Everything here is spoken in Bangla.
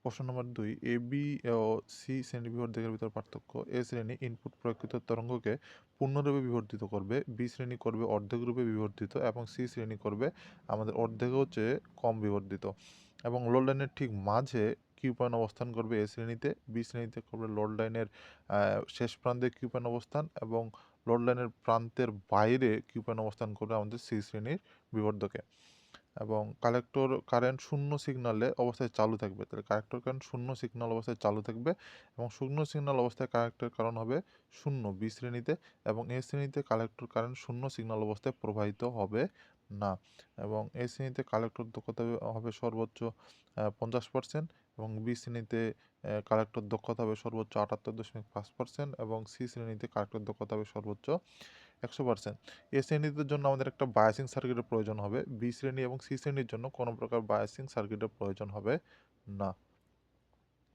প্রশ্ন নম্বর 2, এ, বি ও সি শ্রেণী বিবর্ধকের ভিতর পার্থক্য। এ শ্রেণী ইনপুট প্রয়োগকৃত তরঙ্গকে পূর্ণরূপে বিবর্ধিত করবে, বি শ্রেণী করবে অর্ধেক রূপে বিবর্ধিত এবং সি শ্রেণী করবে আমাদের অর্ধেকেও চেয়ে কম বিবর্ধিত। এবং লোড লাইনের ঠিক মাঝে কিউ পয়েন্ট অবস্থান করবে এ শ্রেণীতে, বি শ্রেণীতে করবে লোড লাইনের শেষ প্রান্তে কিউ পয়েন্ট অবস্থান এবং লোড লাইনের প্রান্তের বাইরে কিউ পয়েন্ট অবস্থান করবে আমাদের সি শ্রেণীর বিবর্ধকে। এবং কালেক্টর কারেন্ট শূন্য সিগনালে অবস্থায় চালু থাকবে, তাহলে কালেক্টর কারেন্ট শূন্য সিগন্যাল অবস্থায় চালু থাকবে এবং শূন্য সিগন্যাল অবস্থায় কালেক্টর কারেন্ট হবে শূন্য বি শ্রেণীতে, এবং এ শ্রেণীতে কালেক্টর কারেন্ট শূন্য সিগন্যাল অবস্থায় প্রবাহিত হবে না। এবং এ শ্রেণীতে কালেক্টর দক্ষতা হবে সর্বোচ্চ 50% এবং বি শ্রেণীতে কালেক্টর দক্ষতা হবে সর্বোচ্চ 78.5% এবং সি শ্রেণীতে কালেক্টর দক্ষতা হবে সর্বোচ্চ 100%। এ শ্রেণীদের জন্য আমাদের একটা বায়াসিং সার্কিটের প্রয়োজন হবে, বি শ্রেণী এবং সি শ্রেণীর জন্য কোনো প্রকার বায়াসিং সার্কিটের প্রয়োজন হবে না।